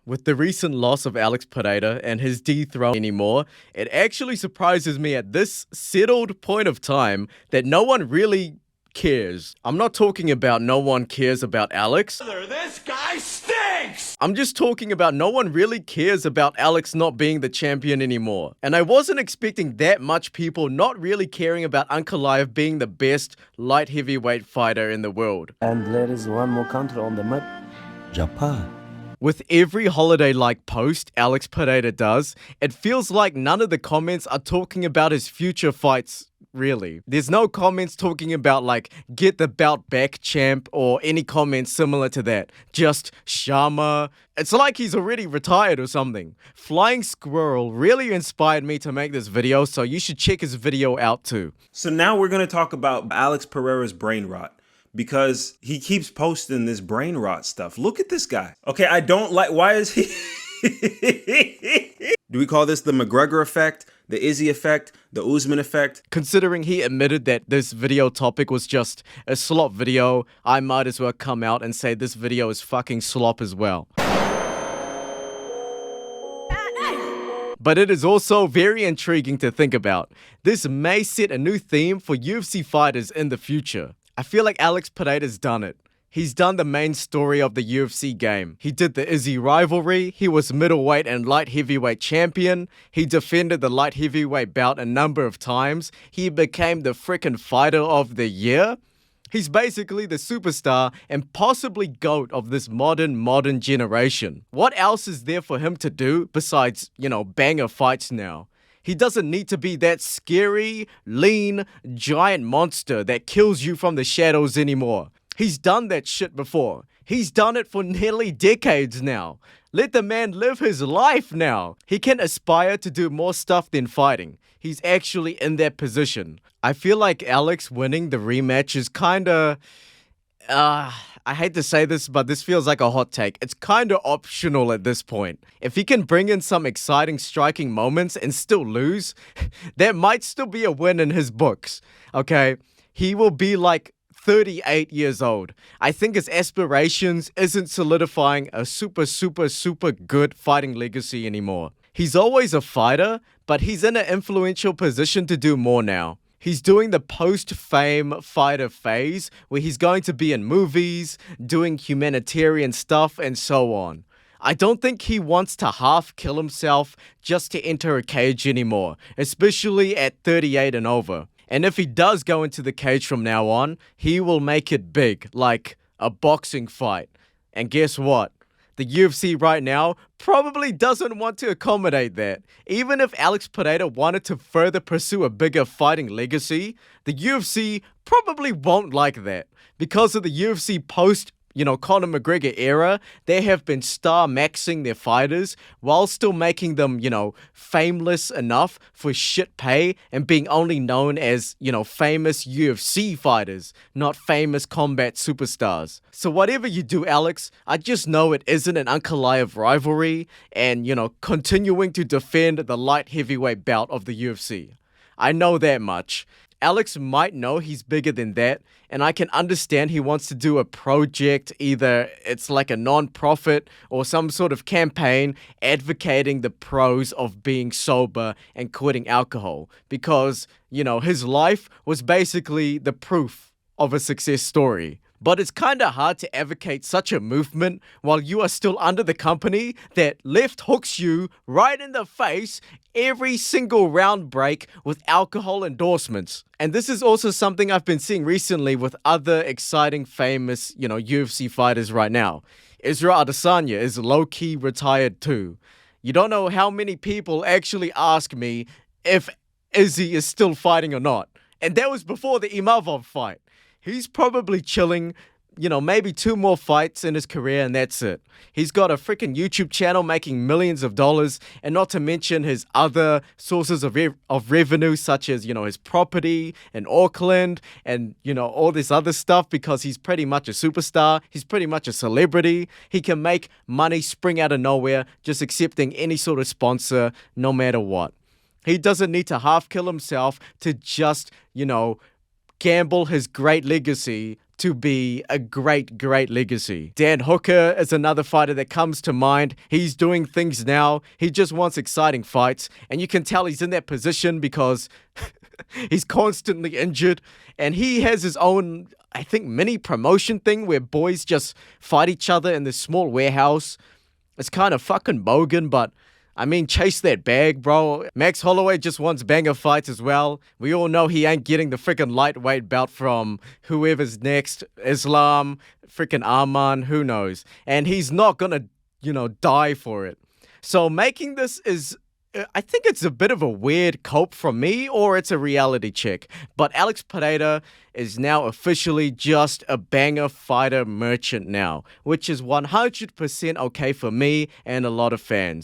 With the recent loss of Alex Pereira and his dethrone anymore, it actually surprises me at this settled point of time that no one really cares. I'm not talking about no one cares about Alex. This guy stinks! I'm just talking about no one really cares about Alex not being the champion anymore. And I wasn't expecting that much people not really caring about Ankalaev being the best light heavyweight fighter in the world. And there is one more country on the map, Japan. With every holiday-like post Alex Pereira does, it feels like none of the comments are talking about his future fights, really. There's no comments talking about like, get the belt back champ or any comments similar to that. Just Shama. It's like he's already retired or something. Flying Squirrel really inspired me to make this video, so you should check his video out too. So now we're going to talk about Alex Pereira's brain rot. Because he keeps posting this brain rot stuff. Look at this guy. Okay, I don't like, why is he? Do we call this the McGregor effect, the Izzy effect, the Usman effect? Considering he admitted that this video topic was just a slop video, I might as well come out and say this video is fucking slop as well. But it is also very intriguing to think about. This may set a new theme for UFC fighters in the future. I feel like Alex Pereira's done it. He's done the main story of the UFC game. He did the Izzy rivalry, he was middleweight and light heavyweight champion, he defended the light heavyweight bout a number of times, he became the frickin' fighter of the year. He's basically the superstar and possibly GOAT of this modern generation. What else is there for him to do besides, banger fights now? He doesn't need to be that scary, lean, giant monster that kills you from the shadows anymore. He's done that shit before. He's done it for nearly decades now. Let the man live his life now. He can aspire to do more stuff than fighting. He's actually in that position. I feel like Alex winning the rematch is kinda... I hate to say this, but this feels like a hot take. It's kind of optional at this point. If he can bring in some exciting striking moments and still lose, that might still be a win in his books, okay? He will be like 38 years old. I think his aspirations isn't solidifying a super good fighting legacy anymore. He's always a fighter, but he's in an influential position to do more now. He's doing the post-fame fighter phase where he's going to be in movies, doing humanitarian stuff, and so on. I don't think he wants to half kill himself just to enter a cage anymore, especially at 38 and over. And if he does go into the cage from now on, he will make it big, like a boxing fight. And guess what? The UFC right now probably doesn't want to accommodate that. Even if Alex Pereira wanted to further pursue a bigger fighting legacy, the UFC probably won't like that. Because of the UFC post Conor McGregor era, they have been star maxing their fighters while still making them, fameless enough for shit pay and being only known as, famous UFC fighters, not famous combat superstars. So whatever you do, Alex, I just know it isn't an Ankalaev rivalry and, continuing to defend the light heavyweight bout of the UFC. I know that much. Alex might know he's bigger than that, and I can understand he wants to do a project, either it's like a non-profit or some sort of campaign advocating the pros of being sober and quitting alcohol, because, his life was basically the proof of a success story. But it's kinda hard to advocate such a movement while you are still under the company that left hooks you right in the face every single round break with alcohol endorsements. And this is also something I've been seeing recently with other exciting, famous, UFC fighters right now. Israel Adesanya is low-key retired too. You don't know how many people actually ask me if Izzy is still fighting or not. And that was before the Imavov fight. He's probably chilling, maybe 2 more fights in his career and that's it. He's got a freaking YouTube channel making millions of dollars, and not to mention his other sources of revenue, such as, his property in Auckland and, all this other stuff, because he's pretty much a superstar. He's pretty much a celebrity. He can make money spring out of nowhere just accepting any sort of sponsor, no matter what. He doesn't need to half kill himself to just, gamble his great legacy to be a great, great legacy. Dan Hooker is another fighter that comes to mind. He's doing things now. He just wants exciting fights. And you can tell he's in that position because he's constantly injured. And he has his own, I think, mini promotion thing where boys just fight each other in this small warehouse. It's kind of fucking bogan, but I mean, chase that bag, bro. Max Holloway just wants banger fights as well. We all know he ain't getting the freaking lightweight belt from whoever's next. Islam, freaking Arman, who knows. And he's not gonna, die for it. So making this is, I think it's a bit of a weird cope from me, or it's a reality check. But Alex Pereira is now officially just a banger fighter merchant now, which is 100% okay for me and a lot of fans.